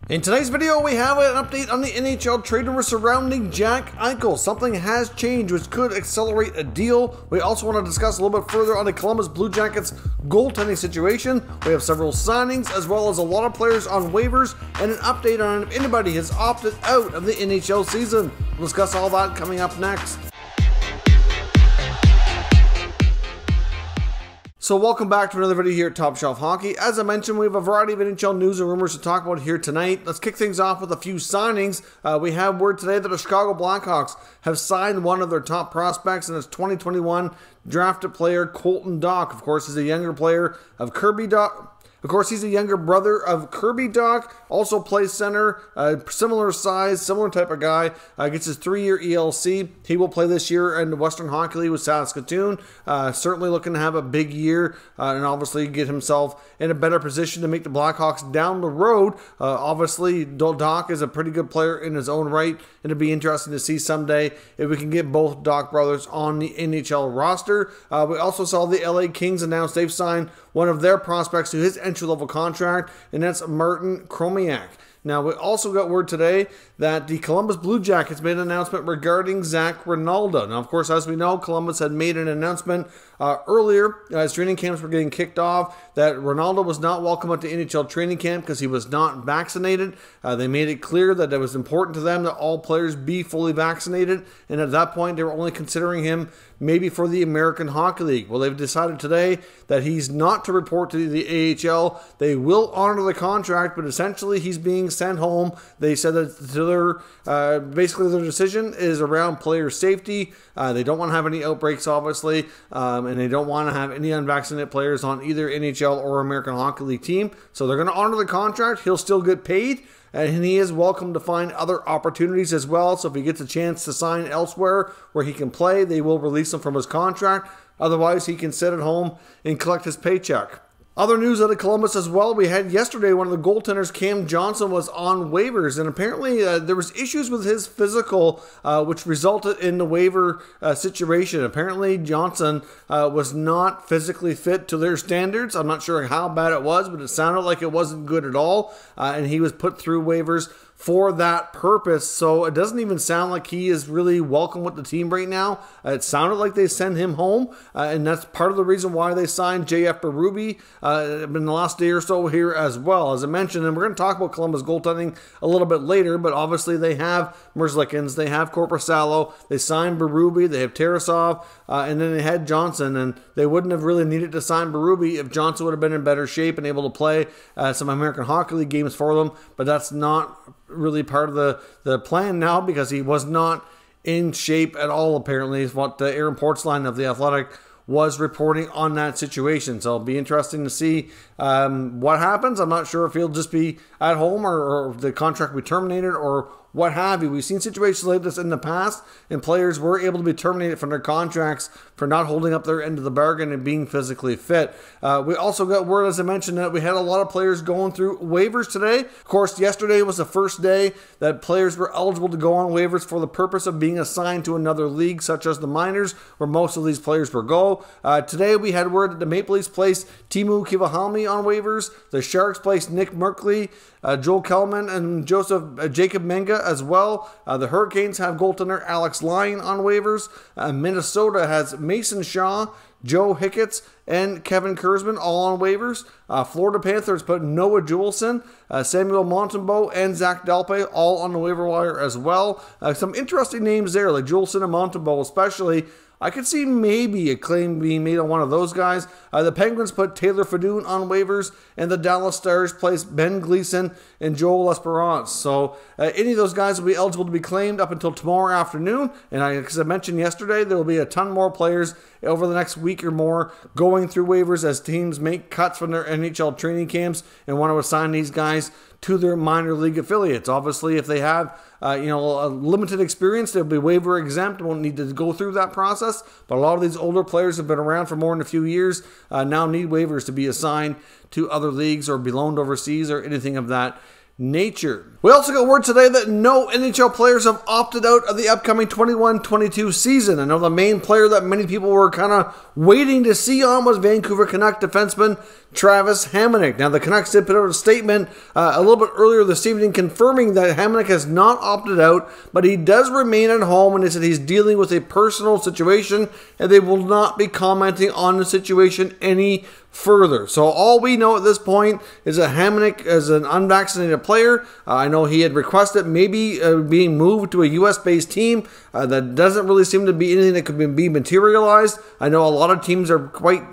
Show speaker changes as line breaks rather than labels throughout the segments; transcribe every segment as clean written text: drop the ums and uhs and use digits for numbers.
In today's video, we have an update on the NHL trade rumors surrounding Jack Eichel. Something has changed which could accelerate a deal. We also want to discuss a little bit further on the Columbus Blue Jackets goaltending situation. We have several signings as well as a lot of players on waivers and an update on if anybody has opted out of the NHL season. We'll discuss all that coming up next. So welcome back to another video here at Top Shelf Hockey. As I mentioned, we have a variety of NHL news and rumors to talk about here tonight. Let's kick things off with a few signings. We have word today that the Chicago Blackhawks have signed one of their top prospects, and it's 2021 drafted player Colton Dach. Of course, he's a younger player of Kirby Dach. Of course, he's a younger brother of Kirby Dach, also plays center, similar size, similar type of guy, gets his 3-year ELC. He will play this year in the Western Hockey League with Saskatoon. Certainly looking to have a big year and obviously get himself in a better position to make the Blackhawks down the road. Obviously, Dach is a pretty good player in his own right, and it'd be interesting to see someday if we can get both Dach brothers on the NHL roster. We also saw the LA Kings announce they've signed one of their prospects to his entry-level contract, and that's Martin Chromiak. Now, we also got word today that the Columbus Blue Jackets made an announcement regarding Zach Rinaldo. Now, of course, as we know, Columbus had made an announcement earlier as training camps were getting kicked off that Rinaldo was not welcome at the NHL training camp because he was not vaccinated. They made it clear that it was important to them that all players be fully vaccinated, and at that point, they were only considering him maybe for the American Hockey League. Well, they've decided today that he's not to report to the AHL. They will honor the contract, but essentially he's being sent home. They said that basically their decision is around player safety. They don't want to have any outbreaks, obviously, and they don't want to have any unvaccinated players on either NHL or American Hockey League team. So they're going to honor the contract. He'll still get paid. And he is welcome to find other opportunities as well. So if he gets a chance to sign elsewhere where he can play, they will release him from his contract. Otherwise, he can sit at home and collect his paycheck. Other news out of Columbus as well. We had yesterday one of the goaltenders, Cam Johnson, was on waivers, and apparently there was issues with his physical, which resulted in the waiver situation. Apparently Johnson was not physically fit to their standards. I'm not sure how bad it was, but it sounded like it wasn't good at all, and he was put through waivers for that purpose. So it doesn't even sound like he is really welcome with the team right now. It sounded like they sent him home, and that's part of the reason why they signed JF Berube in the last day or so here as well. As I mentioned, and we're going to talk about Columbus goaltending a little bit later, but obviously they have Merzlikins, they have Korpisalo, they signed Berube, they have Tarasov, and then they had Johnson, and they wouldn't have really needed to sign Berube if Johnson would have been in better shape and able to play some American Hockey League games for them, but that's not really part of the plan now because he was not in shape at all, apparently, is what Aaron Portzline of The Athletic was reporting on that situation. So it'll be interesting to see what happens. I'm not sure if he'll just be at home or the contract will be terminated or what have you. We've seen situations like this in the past, and players were able to be terminated from their contracts for not holding up their end of the bargain and being physically fit. We also got word, as I mentioned, that we had a lot of players going through waivers today. Of course, yesterday was the first day that players were eligible to go on waivers for the purpose of being assigned to another league, such as the minors, where most of these players will go. Today, we had word that the Maple Leafs placed Teemu Kivihalme on waivers. The Sharks placed Nick Merkley, Joel Kelman, and Jacob Menga as well. The Hurricanes have goaltender Alex Lyon on waivers. Minnesota has Mason Shaw, Joe Hicketts, and Kevin Kurzman all on waivers. Florida Panthers put Noah Juleson, Samuel Montembeault, and Zach Delpe all on the waiver wire as well. Some interesting names there, like Juleson and Montembeault especially. I could see maybe a claim being made on one of those guys. The Penguins put Taylor Fadoon on waivers, and the Dallas Stars placed Ben Gleason and Joel Esperance. So any of those guys will be eligible to be claimed up until tomorrow afternoon. And as I mentioned yesterday, there will be a ton more players over the next week or more going through waivers as teams make cuts from their NHL training camps and want to assign these guys to their minor league affiliates. Obviously, if they have a limited experience, they'll be waiver exempt, won't need to go through that process. But a lot of these older players have been around for more than a few years, now need waivers to be assigned to other leagues or be loaned overseas or anything of that nature. We also got word today that no NHL players have opted out of the upcoming 21-22 season. I know the main player that many people were kind of waiting to see on was Vancouver Canuck defenseman Travis Hamonic. Now, the Canucks did put out a statement a little bit earlier this evening confirming that Hamonic has not opted out, but he does remain at home, and they said he's dealing with a personal situation, and they will not be commenting on the situation any further. So all we know at this point is that Hamonic is an unvaccinated player. I know he had requested maybe being moved to a U.S.-based team. That doesn't really seem to be anything that could be materialized. I know a lot of teams are quite,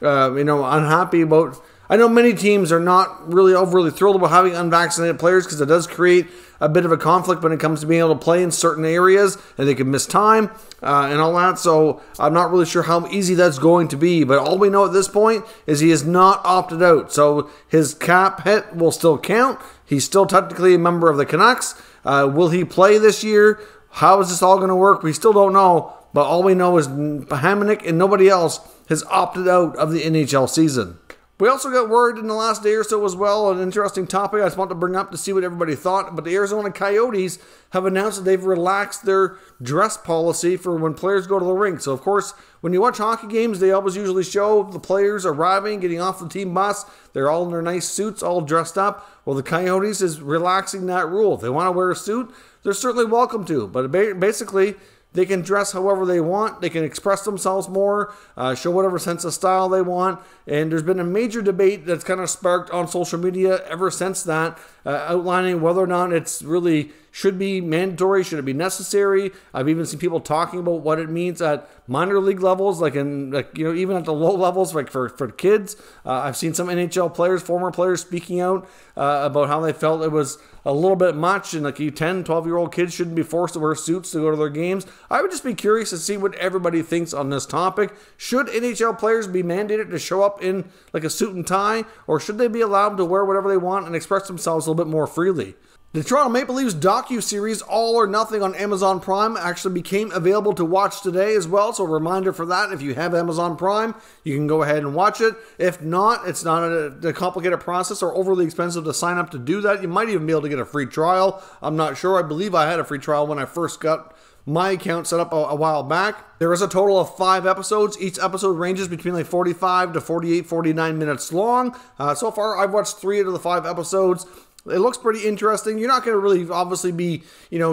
unhappy about. I know many teams are not really overly thrilled about having unvaccinated players because it does create a bit of a conflict when it comes to being able to play in certain areas, and they can miss time and all that. So I'm not really sure how easy that's going to be. But all we know at this point is he is not opted out. So his cap hit will still count. He's still technically a member of the Canucks. Will he play this year? How is this all going to work? We still don't know. But all we know is Hamonic and nobody else has opted out of the NHL season. We also got word in the last day or so as well, an interesting topic I just want to bring up to see what everybody thought, but the Arizona Coyotes have announced that they've relaxed their dress policy for when players go to the rink. So, of course, when you watch hockey games, they always usually show the players arriving, getting off the team bus. They're all in their nice suits, all dressed up. Well, the Coyotes is relaxing that rule. If they want to wear a suit, they're certainly welcome to, but basically, they can dress however they want. They can express themselves more, show whatever sense of style they want. And there's been a major debate that's kind of sparked on social media ever since that, outlining whether or not it's really should be mandatory, should it be necessary. I've even seen people talking about what it means at minor league levels, even at the low levels, like for kids. I've seen some NHL players, former players, speaking out about how they felt it was a little bit much, and like 10, 12-year-old kids shouldn't be forced to wear suits to go to their games. I would just be curious to see what everybody thinks on this topic. Should NHL players be mandated to show up in like a suit and tie, or should they be allowed to wear whatever they want and express themselves a little bit more freely? The Toronto Maple Leafs docu-series All or Nothing on Amazon Prime actually became available to watch today as well. So a reminder for that, if you have Amazon Prime, you can go ahead and watch it. If not, it's not a complicated process or overly expensive to sign up to do that. You might even be able to get a free trial. I'm not sure. I believe I had a free trial when I first got my account set up a while back. There is a total of 5 episodes. Each episode ranges between like 45 to 48, 49 minutes long. So far, I've watched 3 out of the 5 episodes. It looks pretty interesting. You're not going to really obviously be,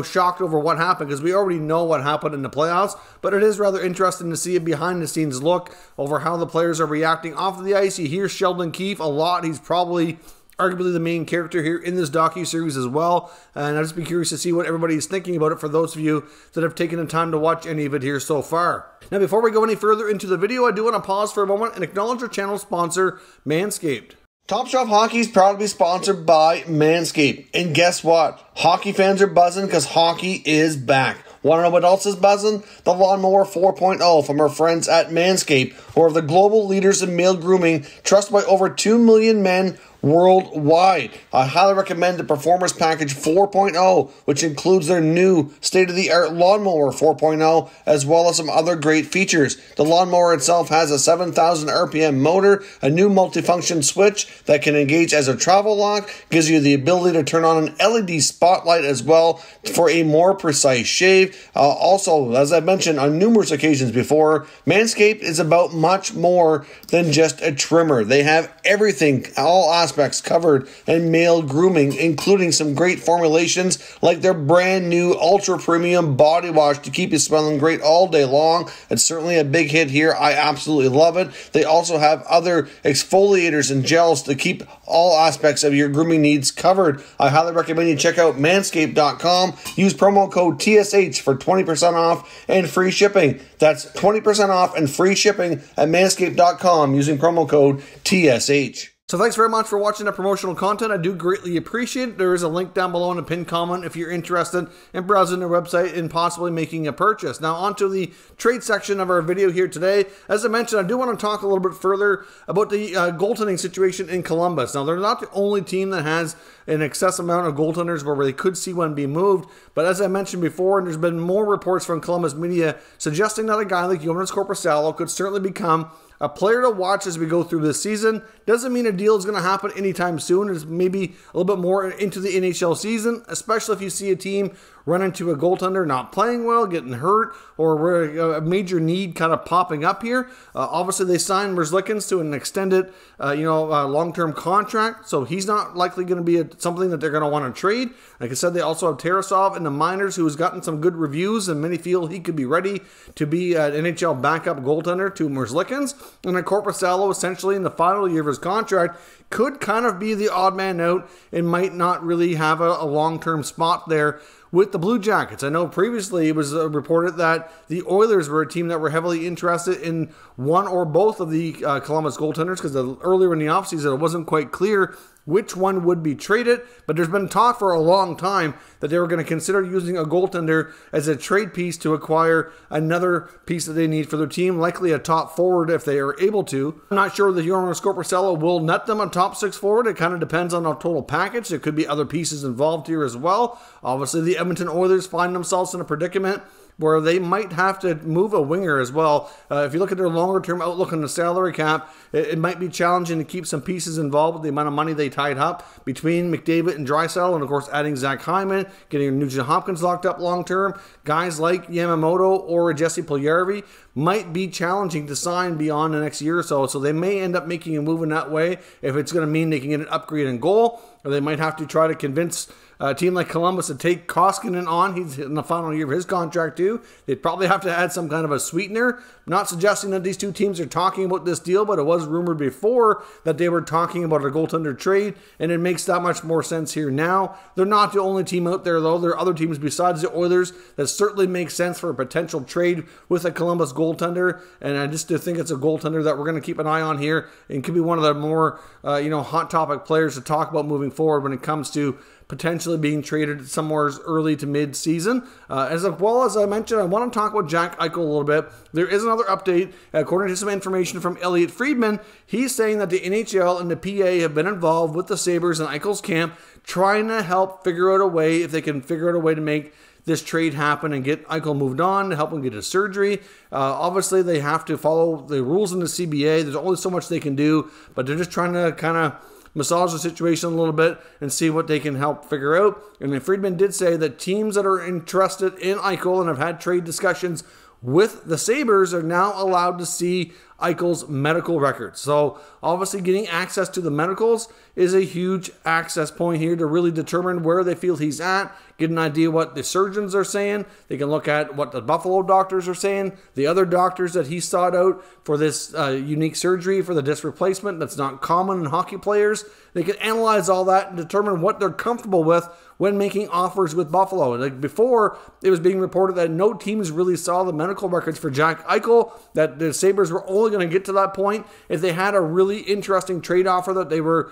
shocked over what happened because we already know what happened in the playoffs, but it is rather interesting to see a behind-the-scenes look over how the players are reacting off of the ice. You hear Sheldon Keefe a lot. He's probably arguably the main character here in this docu-series as well, and I'd just be curious to see what everybody is thinking about it for those of you that have taken the time to watch any of it here so far. Now, before we go any further into the video, I do want to pause for a moment and acknowledge our channel sponsor, Manscaped. Top Shelf Hockey is proud to be sponsored by Manscaped. And guess what? Hockey fans are buzzing because hockey is back. Want to know what else is buzzing? The Lawnmower 4.0 from our friends at Manscaped, who are the global leaders in male grooming, trusted by over 2 million men worldwide. I highly recommend the Performance Package 4.0, which includes their new state-of-the-art Lawnmower 4.0, as well as some other great features. The lawnmower itself has a 7,000 RPM motor, a new multifunction switch that can engage as a travel lock, gives you the ability to turn on an LED spotlight as well for a more precise shave. Also, as I've mentioned on numerous occasions before, Manscaped is about much more than just a trimmer. They have everything, all aspects covered in male grooming, including some great formulations like their brand new ultra premium body wash to keep you smelling great all day long. It's certainly a big hit here. I absolutely love it. They also have other exfoliators and gels to keep all aspects of your grooming needs covered. I highly recommend you check out manscaped.com. Use promo code TSH for 20% off and free shipping. That's 20% off and free shipping at manscaped.com using promo code TSH. So thanks very much for watching the promotional content. I do greatly appreciate it. There is a link down below in the pinned comment if you're interested in browsing their website and possibly making a purchase. Now onto the trade section of our video here today. As I mentioned, I do want to talk a little bit further about the goaltending situation in Columbus. Now they're not the only team that has an excess amount of goaltenders where they could see one be moved. But as I mentioned before, and there's been more reports from Columbus media suggesting that a guy like Jonas Korpisalo could certainly become a player to watch as we go through this season. Doesn't mean a deal is going to happen anytime soon. It's maybe a little bit more into the NHL season, especially if you see a team run into a goaltender not playing well, getting hurt, or where a major need kind of popping up here. Obviously, they signed Merzlikins to an extended, long-term contract, so he's not likely going to be something that they're going to want to trade. Like I said, they also have Tarasov in the minors, who has gotten some good reviews, and many feel he could be ready to be an NHL backup goaltender to Merzlikins. And then Korpisalo, essentially in the final year of his contract, could kind of be the odd man out and might not really have a long-term spot there with the Blue Jackets. I know previously it was reported that the Oilers were a team that were heavily interested in one or both of the Columbus goaltenders, because earlier in the offseason it wasn't quite clear which one would be traded, but there's been talk for a long time that they were going to consider using a goaltender as a trade piece to acquire another piece that they need for their team, likely a top forward if they are able to. I'm not sure that Jonas Korpisalo will net them a top 6 forward. It kind of depends on our total package. There could be other pieces involved here as well. Obviously, the Edmonton Oilers find themselves in a predicament where they might have to move a winger as well. If you look at their longer-term outlook on the salary cap, it might be challenging to keep some pieces involved with the amount of money they tied up between McDavid and Draisaitl, and of course adding Zach Hyman, getting Nugent Hopkins locked up long-term. Guys like Yamamoto or Jesse Puljujarvi might be challenging to sign beyond the next year or so they may end up making a move in that way if it's going to mean they can get an upgrade in goal, or they might have to try to convince a team like Columbus to take Koskinen on. He's in the final year of his contract too. They'd probably have to add some kind of a sweetener. Not suggesting that these two teams are talking about this deal, but it was rumored before that they were talking about a goaltender trade, and it makes that much more sense here now. They're not the only team out there, though. There are other teams besides the Oilers that certainly make sense for a potential trade with a Columbus goaltender, and I just think it's a goaltender that we're going to keep an eye on here, and could be one of the more hot topic players to talk about moving forward when it comes to potentially being traded somewhere early to mid-season. As well as I mentioned, I want to talk about Jack Eichel a little bit. There is another update. According to some information from Elliotte Friedman, he's saying that the NHL and the PA have been involved with the Sabres and Eichel's camp, trying to help figure out a way, if they can figure out a way to make this trade happen and get Eichel moved on, to help him get his surgery. Obviously, they have to follow the rules in the CBA. There's only so much they can do, but they're just trying to kind of massage the situation a little bit and see what they can help figure out. And then Friedman did say that teams that are interested in Eichel and have had trade discussions with the Sabres are now allowed to see Eichel's medical records. So obviously getting access to the medicals is a huge access point here to really determine where they feel he's at, get an idea what the surgeons are saying. They can look at what the Buffalo doctors are saying, the other doctors that he sought out for this unique surgery for the disc replacement that's not common in hockey players. They can analyze all that and determine what they're comfortable with when making offers with Buffalo. Like before, it was being reported that no teams really saw the medical records for Jack Eichel, that the Sabres were only going to get to that point if they had a really interesting trade offer that they were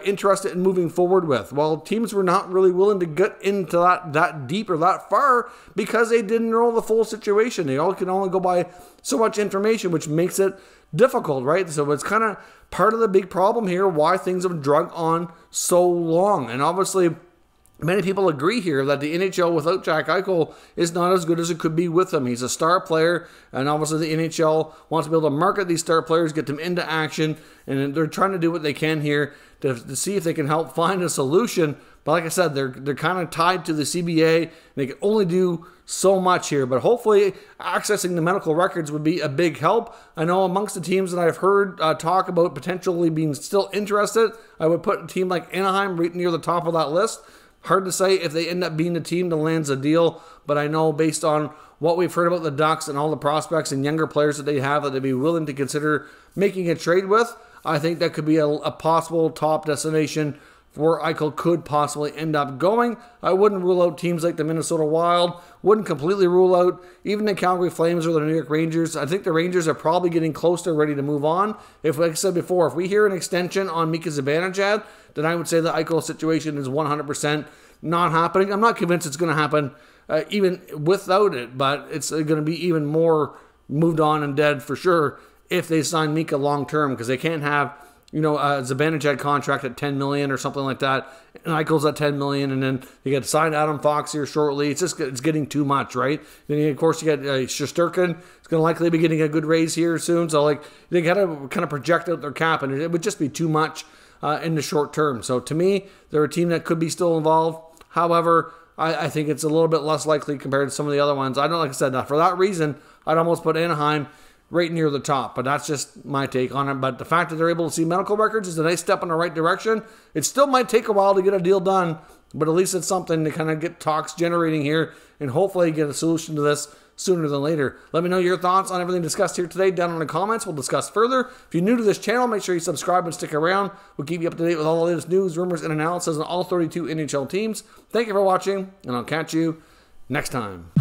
interested in moving forward with. Well, teams were not really willing to get into that deep or that far because they didn't know the full situation. They all can only go by so much information, which makes it difficult, right? So it's kind of part of the big problem here, why things have drug on so long. And obviously, many people agree here that the NHL without Jack Eichel is not as good as it could be with him. He's a star player, and obviously the NHL wants to be able to market these star players, get them into action, and they're trying to do what they can here to see if they can help find a solution. But like I said, they're kind of tied to the CBA. They can only do so much here, but hopefully accessing the medical records would be a big help. I know amongst the teams that I've heard talk about potentially being still interested, I would put a team like Anaheim right near the top of that list. Hard to say if they end up being the team that lands a deal, but I know based on what we've heard about the Ducks and all the prospects and younger players that they have that they'd be willing to consider making a trade with, I think that could be a possible top destination where Eichel could possibly end up going. I wouldn't rule out teams like the Minnesota Wild, wouldn't completely rule out even the Calgary Flames or the New York Rangers. I think the Rangers are probably getting close to ready to move on. If, like I said before, if we hear an extension on Mika Zibanejad, then I would say the Eichel situation is 100% not happening. I'm not convinced it's going to happen even without it, but it's going to be even more moved on and dead for sure if they sign Mika long-term, because they can't have Zibanejad contract at $10 million or something like that, and Eichel's at $10 million, and then you got to sign Adam Fox here shortly. It's getting too much, right? Then of course you got Shesterkin. It's going to likely be getting a good raise here soon. So they got to kind of project out their cap, and it would just be too much in the short term. So to me, they're a team that could be still involved. However, I think it's a little bit less likely compared to some of the other ones. I don't, like I said, for that reason, I'd almost put Anaheim right near the top, but that's just my take on it. But the fact that they're able to see medical records is a nice step in the right direction. It still might take a while to get a deal done, but at least it's something to kind of get talks generating here and hopefully get a solution to this sooner than later. Let me know your thoughts on everything discussed here today down in the comments. We'll discuss further. If you're new to this channel, make sure you subscribe and stick around. We'll keep you up to date with all the latest news, rumors, and analysis on all 32 NHL teams. Thank you for watching, and I'll catch you next time.